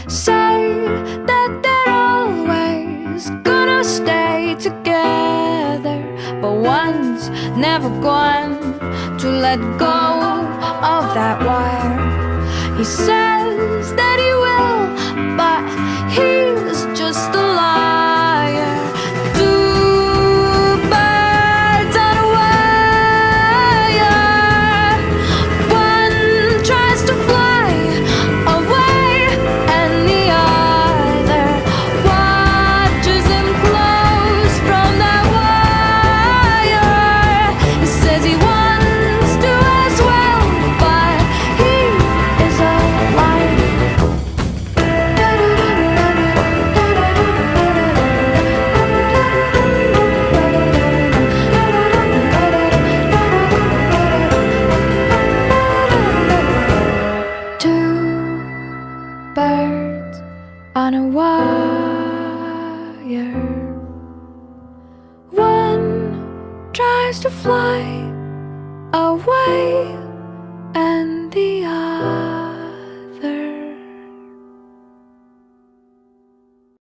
say that they're always gonna stay together, but one's never going to let go of that wire. He says that he will, but he's just a liar. Two birds on a wire. One tries to fly away, and the other watches him close from that wire. He says he wants to as well, but he is a liar. Two birds on a wire. One tries to fly away,